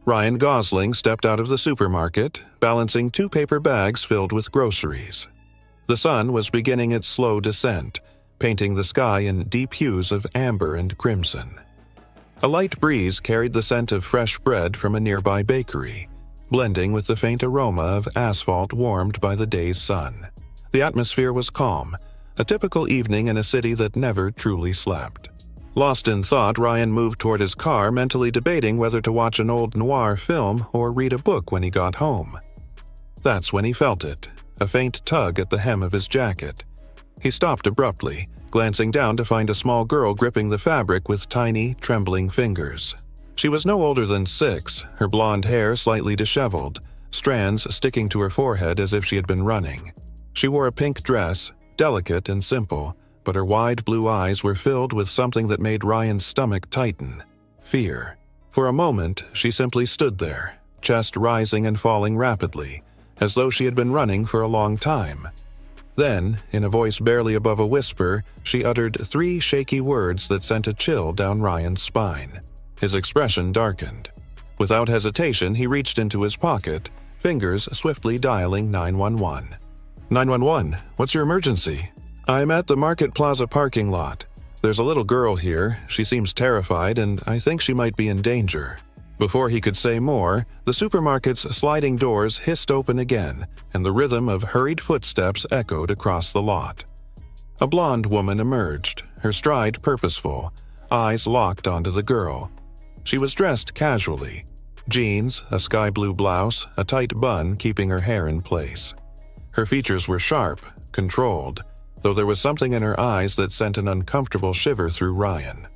Ryan Gosling stepped out of the supermarket, balancing 2 paper bags filled with groceries. The sun was beginning its slow descent, painting the sky in deep hues of amber and crimson. A light breeze carried the scent of fresh bread from a nearby bakery, blending with the faint aroma of asphalt warmed by the day's sun. The atmosphere was calm, a typical evening in a city that never truly slept. Lost in thought, Ryan moved toward his car, mentally debating whether to watch an old noir film or read a book when he got home. That's when he felt it, a faint tug at the hem of his jacket. He stopped abruptly, glancing down to find a small girl gripping the fabric with tiny, trembling fingers. She was no older than 6, her blonde hair slightly disheveled, strands sticking to her forehead as if she had been running. She wore a pink dress, delicate and simple, but her wide blue eyes were filled with something that made Ryan's stomach tighten: fear. For a moment, she simply stood there, chest rising and falling rapidly, as though she had been running for a long time. Then, in a voice barely above a whisper, she uttered 3 shaky words that sent a chill down Ryan's spine. His expression darkened. Without hesitation, he reached into his pocket, fingers swiftly dialing 911. 911, what's your emergency? I'm at the Market Plaza parking lot. There's a little girl here. She seems terrified, and I think she might be in danger. Before he could say more, the supermarket's sliding doors hissed open again, and the rhythm of hurried footsteps echoed across the lot. A blonde woman emerged, her stride purposeful, eyes locked onto the girl. She was dressed casually: jeans, a sky blue blouse, a tight bun keeping her hair in place. Her features were sharp, controlled, though there was something in her eyes that sent an uncomfortable shiver through Ryan.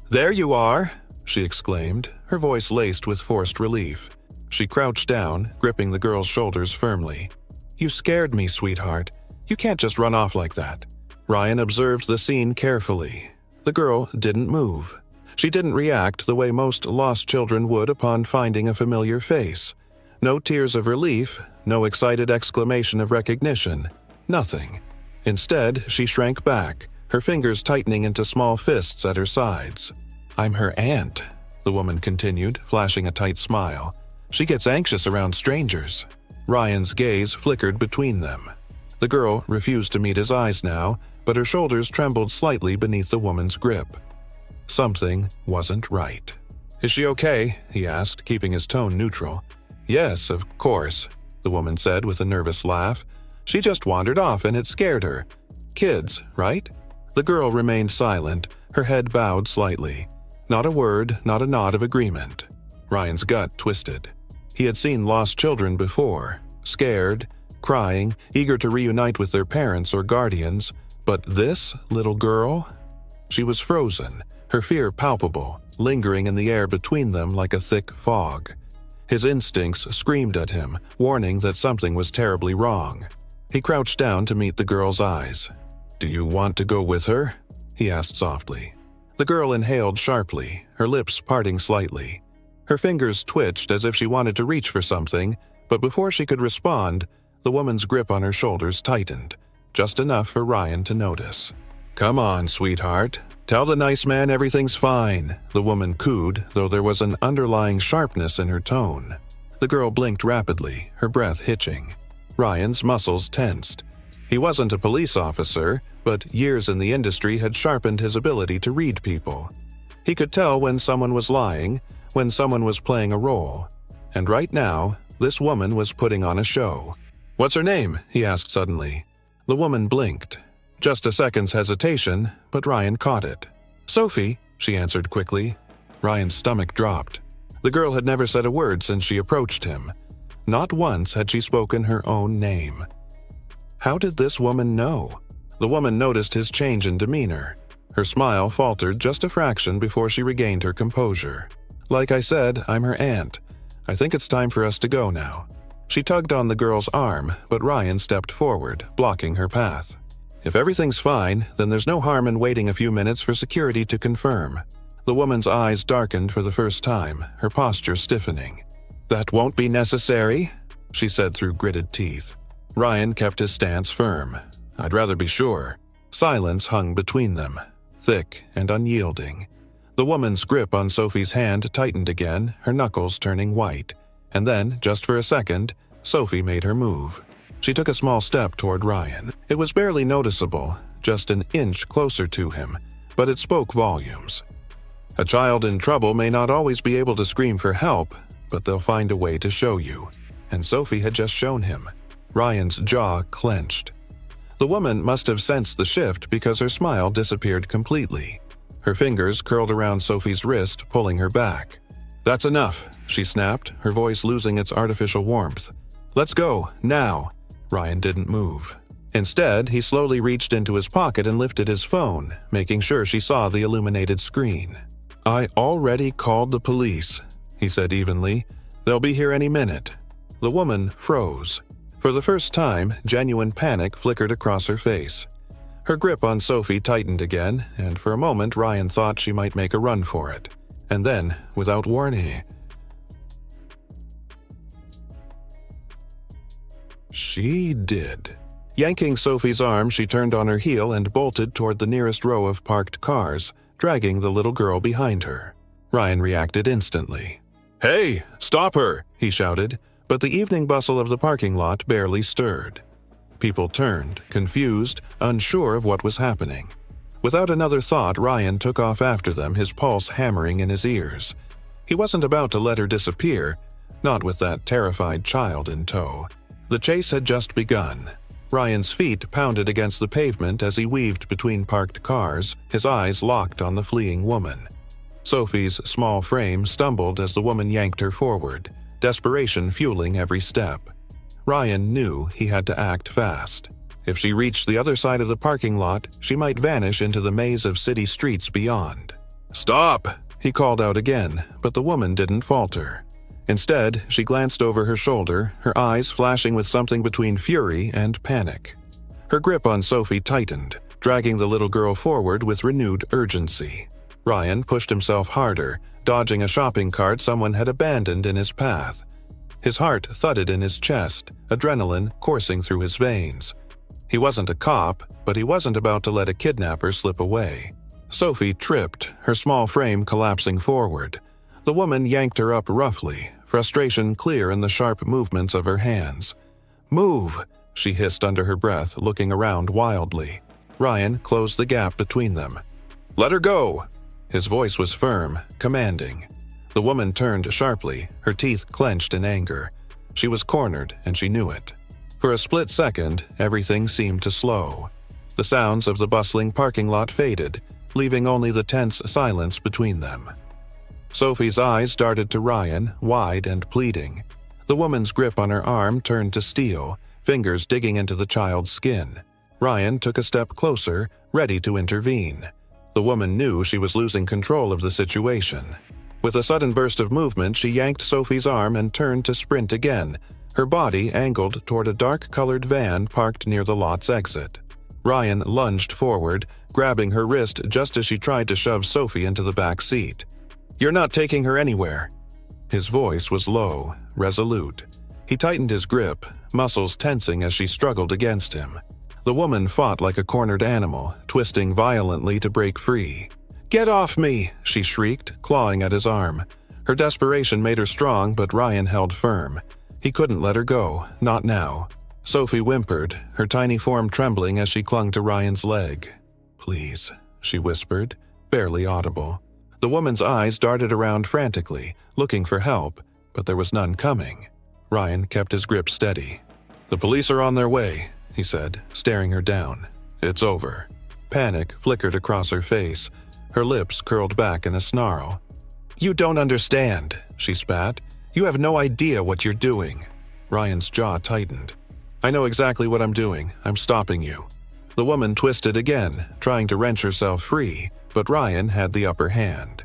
"There you are!" she exclaimed, her voice laced with forced relief. She crouched down, gripping the girl's shoulders firmly. "You scared me, sweetheart. You can't just run off like that." Ryan observed the scene carefully. The girl didn't move. She didn't react the way most lost children would upon finding a familiar face. No tears of relief, no excited exclamation of recognition. Nothing. Instead, she shrank back, her fingers tightening into small fists at her sides. "I'm her aunt," the woman continued, flashing a tight smile. "She gets anxious around strangers." Ryan's gaze flickered between them. The girl refused to meet his eyes now, but her shoulders trembled slightly beneath the woman's grip. Something wasn't right. "Is she okay?" he asked, keeping his tone neutral. "Yes, of course," the woman said with a nervous laugh. "She just wandered off and it scared her. Kids, right?" The girl remained silent, her head bowed slightly. Not a word, not a nod of agreement. Ryan's gut twisted. He had seen lost children before, scared, crying, eager to reunite with their parents or guardians. But this little girl? She was frozen, her fear palpable, lingering in the air between them like a thick fog. His instincts screamed at him, warning that something was terribly wrong. He crouched down to meet the girl's eyes. "Do you want to go with her?" he asked softly. The girl inhaled sharply, her lips parting slightly. Her fingers twitched as if she wanted to reach for something, but before she could respond, the woman's grip on her shoulders tightened, just enough for Ryan to notice. "Come on, sweetheart. Tell the nice man everything's fine," the woman cooed, though there was an underlying sharpness in her tone. The girl blinked rapidly, her breath hitching. Ryan's muscles tensed. He wasn't a police officer, but years in the industry had sharpened his ability to read people. He could tell when someone was lying, when someone was playing a role. And right now, this woman was putting on a show. "What's her name?" he asked suddenly. The woman blinked. Just a second's hesitation, but Ryan caught it. "Sophie," she answered quickly. Ryan's stomach dropped. The girl had never said a word since she approached him. Not once had she spoken her own name. How did this woman know? The woman noticed his change in demeanor. Her smile faltered just a fraction before she regained her composure. "Like I said, I'm her aunt. I think it's time for us to go now." She tugged on the girl's arm, but Ryan stepped forward, blocking her path. "If everything's fine, then there's no harm in waiting a few minutes for security to confirm." The woman's eyes darkened for the first time, her posture stiffening. "That won't be necessary," she said through gritted teeth. Ryan kept his stance firm. "I'd rather be sure." Silence hung between them, thick and unyielding. The woman's grip on Sophie's hand tightened again, her knuckles turning white. And then, just for a second, Sophie made her move. She took a small step toward Ryan. It was barely noticeable, just an inch closer to him, but it spoke volumes. A child in trouble may not always be able to scream for help, but they'll find a way to show you. And Sophie had just shown him. Ryan's jaw clenched. The woman must have sensed the shift because her smile disappeared completely. Her fingers curled around Sophie's wrist, pulling her back. "That's enough," she snapped, her voice losing its artificial warmth. "Let's go, now." Ryan didn't move. Instead, he slowly reached into his pocket and lifted his phone, making sure she saw the illuminated screen. "I already called the police," he said evenly. "They'll be here any minute." The woman froze. For the first time, genuine panic flickered across her face. Her grip on Sophie tightened again, and for a moment Ryan thought she might make a run for it. And then, without warning, she did. Yanking Sophie's arm, she turned on her heel and bolted toward the nearest row of parked cars, dragging the little girl behind her. Ryan reacted instantly. "Hey, stop her!" he shouted, but the evening bustle of the parking lot barely stirred. People turned, confused, unsure of what was happening. Without another thought, Ryan took off after them, his pulse hammering in his ears. He wasn't about to let her disappear, not with that terrified child in tow. The chase had just begun. Ryan's feet pounded against the pavement as he weaved between parked cars, his eyes locked on the fleeing woman. Sophie's small frame stumbled as the woman yanked her forward, desperation fueling every step. Ryan knew he had to act fast. If she reached the other side of the parking lot, she might vanish into the maze of city streets beyond. "Stop!" he called out again, but the woman didn't falter. Instead, she glanced over her shoulder, her eyes flashing with something between fury and panic. Her grip on Sophie tightened, dragging the little girl forward with renewed urgency. Ryan pushed himself harder, dodging a shopping cart someone had abandoned in his path. His heart thudded in his chest, adrenaline coursing through his veins. He wasn't a cop, but he wasn't about to let a kidnapper slip away. Sophie tripped, her small frame collapsing forward. The woman yanked her up roughly, frustration clear in the sharp movements of her hands. "Move!" she hissed under her breath, looking around wildly. Ryan closed the gap between them. "Let her go!" His voice was firm, commanding. The woman turned sharply, her teeth clenched in anger. She was cornered, and she knew it. For a split second, everything seemed to slow. The sounds of the bustling parking lot faded, leaving only the tense silence between them. Sophie's eyes darted to Ryan, wide and pleading. The woman's grip on her arm turned to steel, fingers digging into the child's skin. Ryan took a step closer, ready to intervene. The woman knew she was losing control of the situation. With a sudden burst of movement, she yanked Sophie's arm and turned to sprint again, her body angled toward a dark-colored van parked near the lot's exit. Ryan lunged forward, grabbing her wrist just as she tried to shove Sophie into the back seat. "You're not taking her anywhere." His voice was low, resolute. He tightened his grip, muscles tensing as she struggled against him. The woman fought like a cornered animal, twisting violently to break free. "Get off me!" she shrieked, clawing at his arm. Her desperation made her strong, but Ryan held firm. He couldn't let her go, not now. Sophie whimpered, her tiny form trembling as she clung to Ryan's leg. "Please," she whispered, barely audible. The woman's eyes darted around frantically, looking for help, but there was none coming. Ryan kept his grip steady. "The police are on their way," he said, staring her down. "It's over." Panic flickered across her face. Her lips curled back in a snarl. "You don't understand," she spat. "You have no idea what you're doing." Ryan's jaw tightened. "I know exactly what I'm doing. I'm stopping you." The woman twisted again, trying to wrench herself free, but Ryan had the upper hand.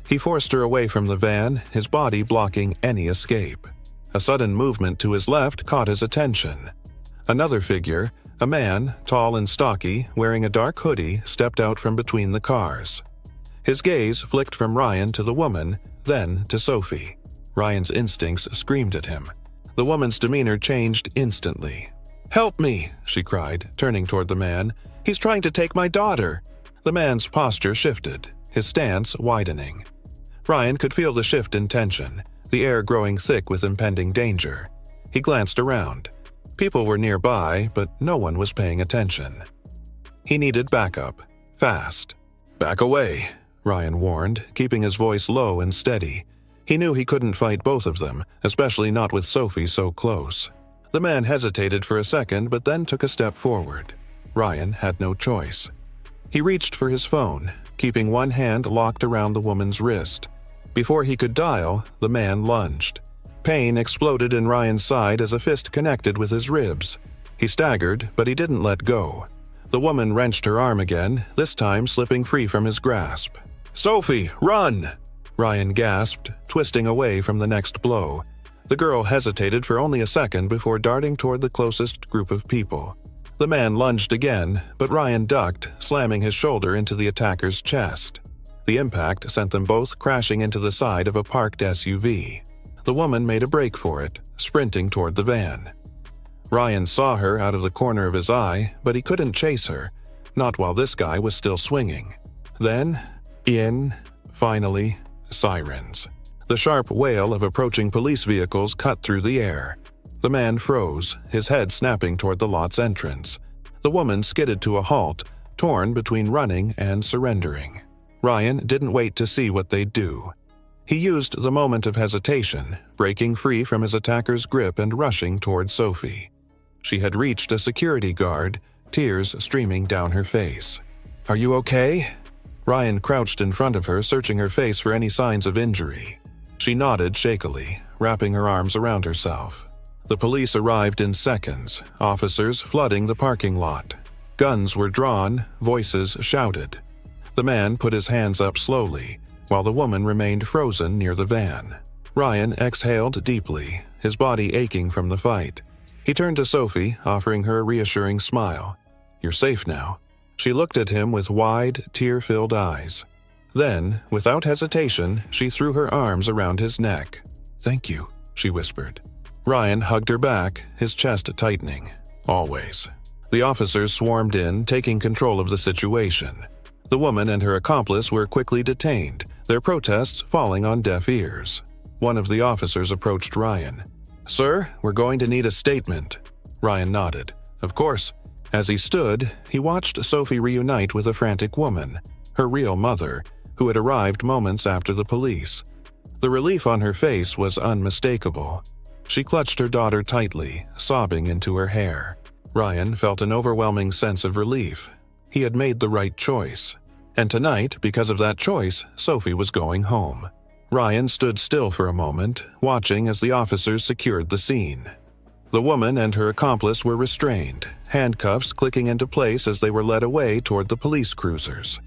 He forced her away from the van, his body blocking any escape. A sudden movement to his left caught his attention. Another figure, a man, tall and stocky, wearing a dark hoodie, stepped out from between the cars. His gaze flicked from Ryan to the woman, then to Sophie. Ryan's instincts screamed at him. The woman's demeanor changed instantly. "Help me!" she cried, turning toward the man. "He's trying to take my daughter!" The man's posture shifted. his stance widening. Ryan could feel the shift in tension, the air growing thick with impending danger. He glanced around. People were nearby, but no one was paying attention. He needed backup, fast. "Back away," Ryan warned, keeping his voice low and steady. He knew he couldn't fight both of them, especially not with Sophie so close. The man hesitated for a second but then took a step forward. Ryan had no choice. He reached for his phone, keeping one hand locked around the woman's wrist. Before he could dial, the man lunged. Pain exploded in Ryan's side as a fist connected with his ribs. He staggered, but he didn't let go. The woman wrenched her arm again, this time slipping free from his grasp. "Sophie, run!" Ryan gasped, twisting away from the next blow. The girl hesitated for only a second before darting toward the closest group of people. The man lunged again, but Ryan ducked, slamming his shoulder into the attacker's chest. The impact sent them both crashing into the side of a parked SUV. The woman made a break for it, sprinting toward the van. Ryan saw her out of the corner of his eye, but he couldn't chase her, not while this guy was still swinging. Then, finally, sirens. The sharp wail of approaching police vehicles cut through the air. The man froze, his head snapping toward the lot's entrance. The woman skidded to a halt, torn between running and surrendering. Ryan didn't wait to see what they'd do. He used the moment of hesitation, breaking free from his attacker's grip and rushing toward Sophie. She had reached a security guard, tears streaming down her face. "Are you okay?" Ryan crouched in front of her, searching her face for any signs of injury. She nodded shakily, wrapping her arms around herself. The police arrived in seconds, officers flooding the parking lot. Guns were drawn, voices shouted. The man put his hands up slowly, while the woman remained frozen near the van. Ryan exhaled deeply, his body aching from the fight. He turned to Sophie, offering her a reassuring smile. "You're safe now." She looked at him with wide, tear-filled eyes. Then, without hesitation, she threw her arms around his neck. "Thank you," she whispered. Ryan hugged her back, his chest tightening. "Always." The officers swarmed in, taking control of the situation. The woman and her accomplice were quickly detained, their protests falling on deaf ears. One of the officers approached Ryan. "Sir, we're going to need a statement." Ryan nodded. "Of course." As he stood, he watched Sophie reunite with a frantic woman, her real mother, who had arrived moments after the police. The relief on her face was unmistakable. She clutched her daughter tightly, sobbing into her hair. Ryan felt an overwhelming sense of relief. He had made the right choice. And tonight, because of that choice, Sophie was going home. Ryan stood still for a moment, watching as the officers secured the scene. The woman and her accomplice were restrained, handcuffs clicking into place as they were led away toward the police cruisers.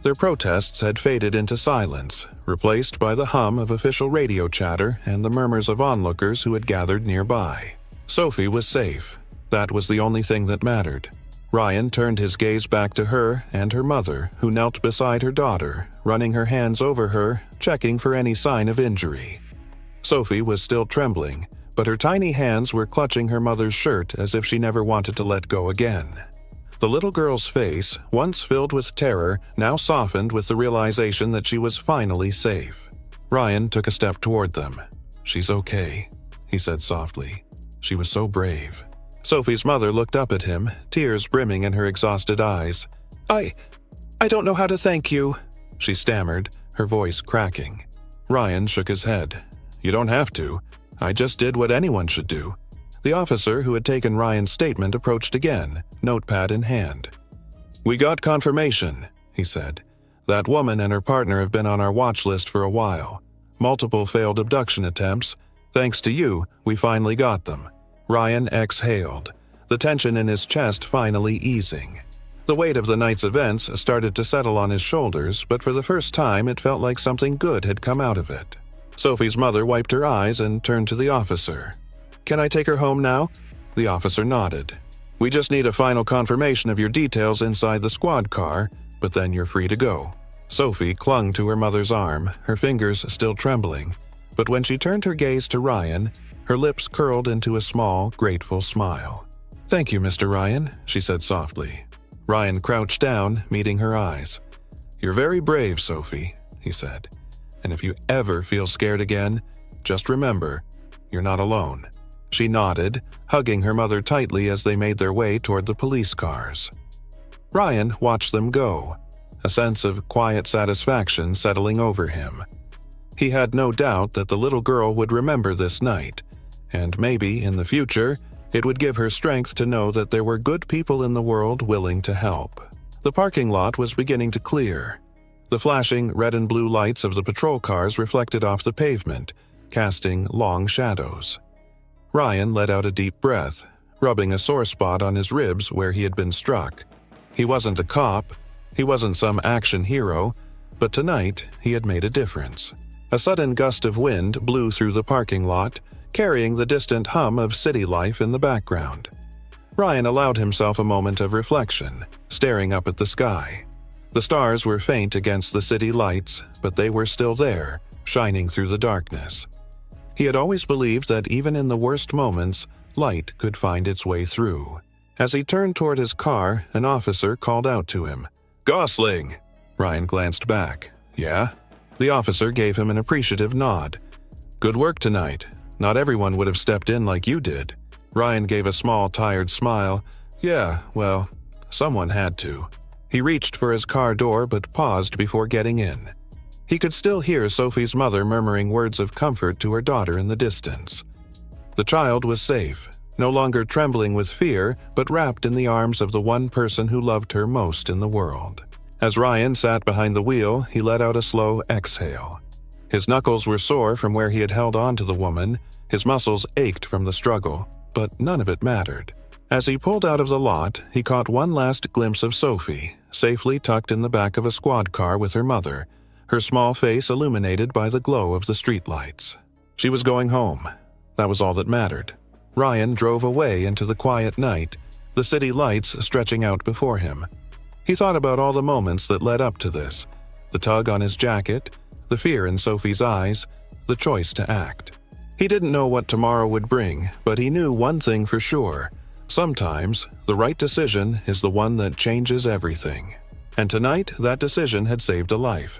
Their protests had faded into silence, replaced by the hum of official radio chatter and the murmurs of onlookers who had gathered nearby. Sophie was safe. That was the only thing that mattered. Ryan turned his gaze back to her and her mother, who knelt beside her daughter, running her hands over her, checking for any sign of injury. Sophie was still trembling, but her tiny hands were clutching her mother's shirt as if she never wanted to let go again. The little girl's face, once filled with terror, now softened with the realization that she was finally safe. Ryan took a step toward them. "She's okay," he said softly. "She was so brave." Sophie's mother looked up at him, tears brimming in her exhausted eyes. I don't know how to thank you," she stammered, her voice cracking. Ryan shook his head. "You don't have to. I just did what anyone should do." The officer who had taken Ryan's statement approached again, notepad in hand. "We got confirmation," he said. "That woman and her partner have been on our watch list for a while. Multiple failed abduction attempts. Thanks to you, we finally got them." Ryan exhaled, the tension in his chest finally easing. The weight of the night's events started to settle on his shoulders, but for the first time it felt like something good had come out of it. Sophie's mother wiped her eyes and turned to the officer. "Can I take her home now?" The officer nodded. "We just need a final confirmation of your details inside the squad car, but then you're free to go." Sophie clung to her mother's arm, her fingers still trembling, but when she turned her gaze to Ryan, her lips curled into a small, grateful smile. "Thank you, Mr. Ryan," she said softly. Ryan crouched down, meeting her eyes. "You're very brave, Sophie," he said. "And if you ever feel scared again, just remember, you're not alone." She nodded, hugging her mother tightly as they made their way toward the police cars. Ryan watched them go, a sense of quiet satisfaction settling over him. He had no doubt that the little girl would remember this night, and maybe, in the future, it would give her strength to know that there were good people in the world willing to help. The parking lot was beginning to clear. The flashing red and blue lights of the patrol cars reflected off the pavement, casting long shadows. Ryan let out a deep breath, rubbing a sore spot on his ribs where he had been struck. He wasn't a cop, he wasn't some action hero, but tonight he had made a difference. A sudden gust of wind blew through the parking lot, carrying the distant hum of city life in the background. Ryan allowed himself a moment of reflection, staring up at the sky. The stars were faint against the city lights, but they were still there, shining through the darkness. He had always believed that even in the worst moments, light could find its way through. As he turned toward his car, an officer called out to him. "Gosling!" Ryan glanced back. "Yeah?" The officer gave him an appreciative nod. "Good work tonight. Not everyone would have stepped in like you did." Ryan gave a small, tired smile. "Yeah, well, someone had to." He reached for his car door but paused before getting in. He could still hear Sophie's mother murmuring words of comfort to her daughter in the distance. The child was safe, no longer trembling with fear, but wrapped in the arms of the one person who loved her most in the world. As Ryan sat behind the wheel, he let out a slow exhale. His knuckles were sore from where he had held on to the woman, his muscles ached from the struggle, but none of it mattered. As he pulled out of the lot, he caught one last glimpse of Sophie, safely tucked in the back of a squad car with her mother, her small face illuminated by the glow of the streetlights. She was going home. That was all that mattered. Ryan drove away into the quiet night, the city lights stretching out before him. He thought about all the moments that led up to this, the tug on his jacket, the fear in Sophie's eyes, the choice to act. He didn't know what tomorrow would bring, but he knew one thing for sure. Sometimes, the right decision is the one that changes everything. And tonight, that decision had saved a life.